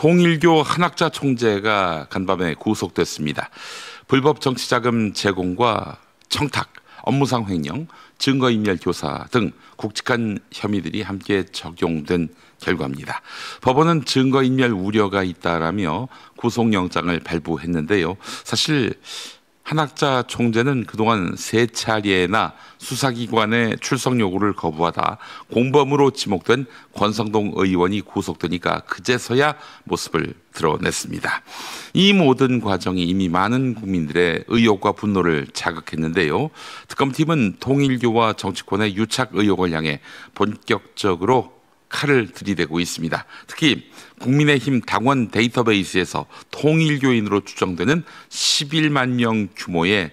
통일교 한학자 총재가 간밤에 구속됐습니다. 불법 정치자금 제공과 청탁, 업무상 횡령, 증거인멸 교사 등 굵직한 혐의들이 함께 적용된 결과입니다. 법원은 증거인멸 우려가 있다라며 구속영장을 발부했는데요. 사실 한학자 총재는 그동안 3차례나 수사기관의 출석 요구를 거부하다 공범으로 지목된 권성동 의원이 구속되니까 그제서야 모습을 드러냈습니다. 이 모든 과정이 이미 많은 국민들의 의혹과 분노를 자극했는데요. 특검팀은 통일교와 정치권의 유착 의혹을 향해 본격적으로 칼을 들이대고 있습니다. 특히 국민의힘 당원 데이터베이스에서 통일교인으로 추정되는 11만 명 규모의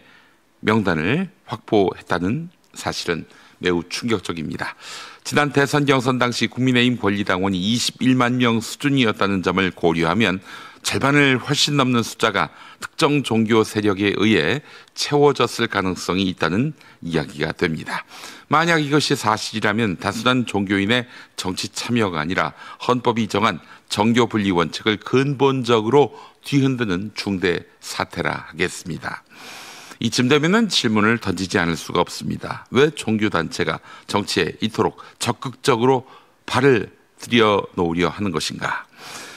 명단을 확보했다는 사실은 매우 충격적입니다. 지난 대선 경선 당시 국민의힘 권리당원이 21만 명 수준이었다는 점을 고려하면 절반을 훨씬 넘는 숫자가 특정 종교 세력에 의해 채워졌을 가능성이 있다는 이야기가 됩니다. 만약 이것이 사실이라면 단순한 종교인의 정치 참여가 아니라 헌법이 정한 정교 분리 원칙을 근본적으로 뒤흔드는 중대 사태라 하겠습니다. 이쯤 되면은 질문을 던지지 않을 수가 없습니다. 왜 종교단체가 정치에 이토록 적극적으로 발을 들여놓으려 하는 것인가?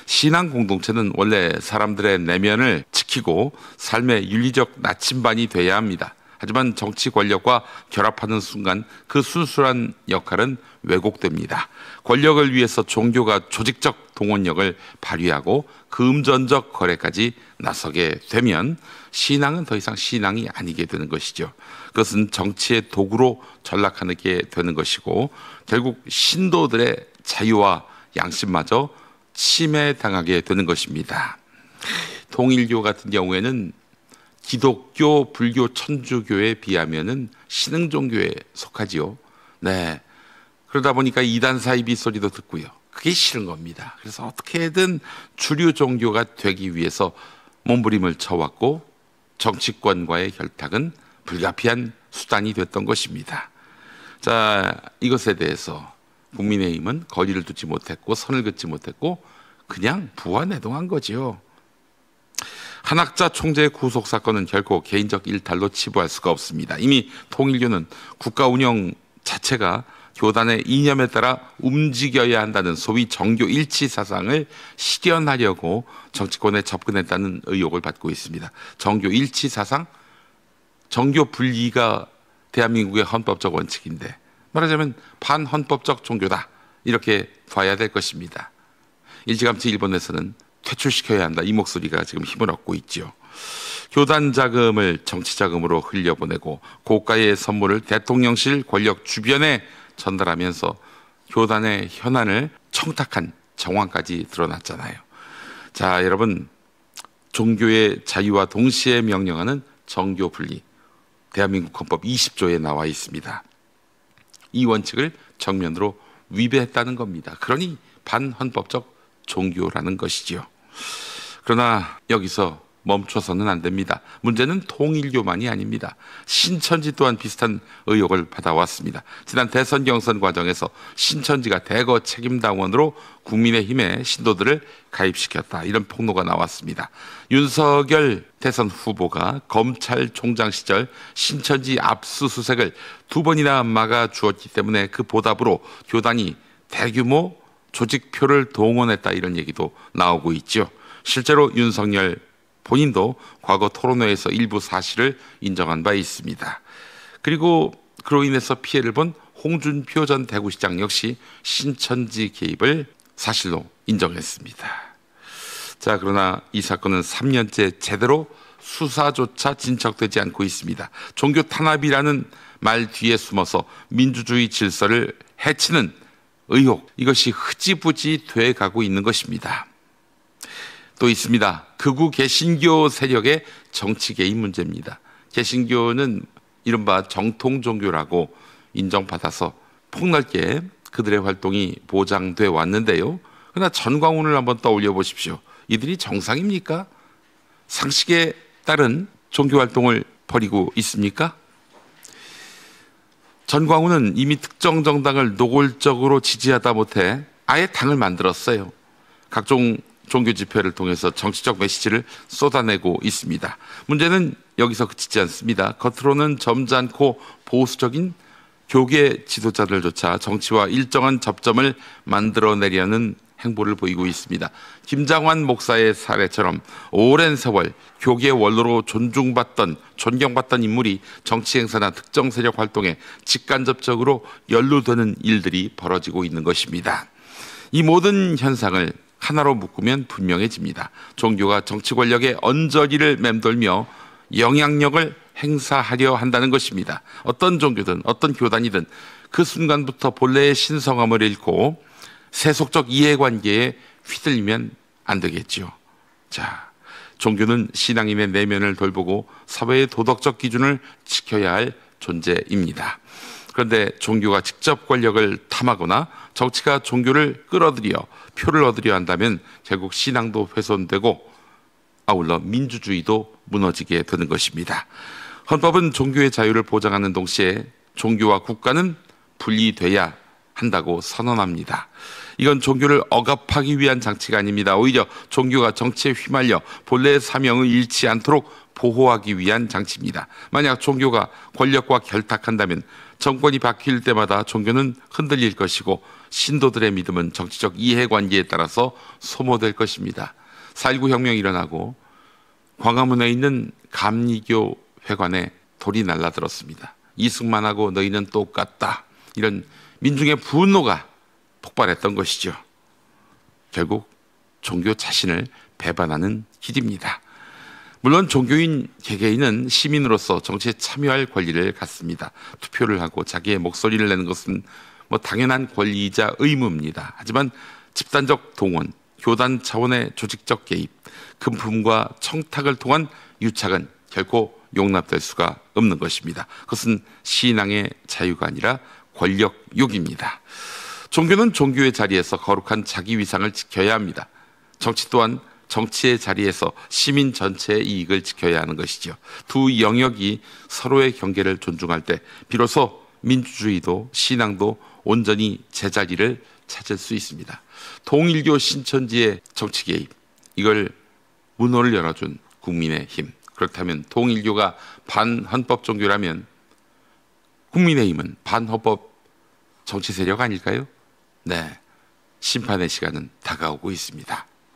신앙 공동체는 원래 사람들의 내면을 지키고 삶의 윤리적 나침반이 돼야 합니다. 하지만 정치 권력과 결합하는 순간 그 순수한 역할은 왜곡됩니다. 권력을 위해서 종교가 조직적 동원력을 발휘하고 금전적 거래까지 나서게 되면 신앙은 더 이상 신앙이 아니게 되는 것이죠. 그것은 정치의 도구로 전락하게 되는 것이고 결국 신도들의 자유와 양심마저 침해당하게 되는 것입니다. 통일교 같은 경우에는 기독교, 불교, 천주교에 비하면은 신흥 종교에 속하지요. 네. 그러다 보니까 이단 사이비 소리도 듣고요. 그게 싫은 겁니다. 그래서 어떻게든 주류 종교가 되기 위해서 몸부림을 쳐왔고 정치권과의 결탁은 불가피한 수단이 됐던 것입니다. 자, 이것에 대해서 국민의힘은 거리를 두지 못했고 선을 긋지 못했고 그냥 부안해동한 거지요. 한학자 총재의 구속 사건은 결코 개인적 일탈로 치부할 수가 없습니다. 이미 통일교는 국가 운영 자체가 교단의 이념에 따라 움직여야 한다는 소위 정교 일치 사상을 실현하려고 정치권에 접근했다는 의혹을 받고 있습니다. 정교 일치 사상, 정교 분리가 대한민국의 헌법적 원칙인데 말하자면 반헌법적 종교다 이렇게 봐야 될 것입니다. 일찌감치 일본에서는 퇴출시켜야 한다 이 목소리가 지금 힘을 얻고 있죠. 교단 자금을 정치 자금으로 흘려보내고 고가의 선물을 대통령실 권력 주변에 전달하면서 교단의 현안을 청탁한 정황까지 드러났잖아요. 자, 여러분, 종교의 자유와 동시에 명령하는 정교 분리 대한민국 헌법 20조에 나와 있습니다. 이 원칙을 정면으로 위배했다는 겁니다. 그러니 반헌법적 종교라는 것이지요. 그러나 여기서 멈춰서는 안 됩니다. 문제는 통일교만이 아닙니다. 신천지 또한 비슷한 의혹을 받아왔습니다. 지난 대선 경선 과정에서 신천지가 대거 책임당원으로 국민의힘의 신도들을 가입시켰다. 이런 폭로가 나왔습니다. 윤석열 대선 후보가 검찰총장 시절 신천지 압수수색을 2번이나 막아주었기 때문에 그 보답으로 교단이 대규모 조직표를 동원했다 이런 얘기도 나오고 있죠. 실제로 윤석열 본인도 과거 토론회에서 일부 사실을 인정한 바 있습니다. 그리고 그로 인해서 피해를 본 홍준표 전 대구시장 역시 신천지 개입을 사실로 인정했습니다. 자, 그러나 이 사건은 3년째 제대로 수사조차 진척되지 않고 있습니다. 종교 탄압이라는 말 뒤에 숨어서 민주주의 질서를 해치는 의혹, 이것이 흐지부지 돼가고 있는 것입니다. 또 있습니다. 극우 개신교 세력의 정치 개입 문제입니다. 개신교는 이른바 정통 종교라고 인정받아서 폭넓게 그들의 활동이 보장돼 왔는데요. 그러나 전광훈을 한번 떠올려 보십시오. 이들이 정상입니까? 상식에 따른 종교 활동을 벌이고 있습니까? 전광훈은 이미 특정 정당을 노골적으로 지지하다 못해 아예 당을 만들었어요. 각종 종교 집회를 통해서 정치적 메시지를 쏟아내고 있습니다. 문제는 여기서 그치지 않습니다. 겉으로는 점잖고 보수적인 교계 지도자들조차 정치와 일정한 접점을 만들어내려는 행보를 보이고 있습니다. 김장환 목사의 사례처럼 오랜 세월 교계의 원로로 존경받던 인물이 정치 행사나 특정 세력 활동에 직간접적으로 연루되는 일들이 벌어지고 있는 것입니다. 이 모든 현상을 하나로 묶으면 분명해집니다. 종교가 정치 권력의 언저리를 맴돌며 영향력을 행사하려 한다는 것입니다. 어떤 종교든 어떤 교단이든 그 순간부터 본래의 신성함을 잃고 세속적 이해관계에 휘둘리면 안 되겠죠. 자, 종교는 신앙인의 내면을 돌보고 사회의 도덕적 기준을 지켜야 할 존재입니다. 그런데 종교가 직접 권력을 탐하거나 정치가 종교를 끌어들여 표를 얻으려 한다면 결국 신앙도 훼손되고 아울러 민주주의도 무너지게 되는 것입니다. 헌법은 종교의 자유를 보장하는 동시에 종교와 국가는 분리돼야 한다고 선언합니다. 이건 종교를 억압하기 위한 장치가 아닙니다. 오히려 종교가 정치에 휘말려 본래의 사명을 잃지 않도록 보호하기 위한 장치입니다. 만약 종교가 권력과 결탁한다면 정권이 바뀔 때마다 종교는 흔들릴 것이고 신도들의 믿음은 정치적 이해관계에 따라서 소모될 것입니다. 4.19 혁명이 일어나고 광화문에 있는 감리교 회관에 돌이 날라들었습니다. 이승만하고 너희는 똑같다. 이런 민중의 분노가 폭발했던 것이죠. 결국 종교 자신을 배반하는 길입니다. 물론 종교인 개개인은 시민으로서 정치에 참여할 권리를 갖습니다. 투표를 하고 자기의 목소리를 내는 것은 당연한 권리이자 의무입니다. 하지만 집단적 동원, 교단 차원의 조직적 개입, 금품과 청탁을 통한 유착은 결코 용납될 수가 없는 것입니다. 그것은 신앙의 자유가 아니라 권력욕입니다. 종교는 종교의 자리에서 거룩한 자기 위상을 지켜야 합니다. 정치 또한 정치의 자리에서 시민 전체의 이익을 지켜야 하는 것이죠. 두 영역이 서로의 경계를 존중할 때 비로소 민주주의도 신앙도 온전히 제자리를 찾을 수 있습니다. 통일교 신천지의 정치 개입, 이걸 문호를 열어준 국민의힘. 그렇다면 통일교가 반헌법 종교라면 국민의힘은 반헌법 정치 세력 아닐까요? 네, 심판의 시간은 다가오고 있습니다.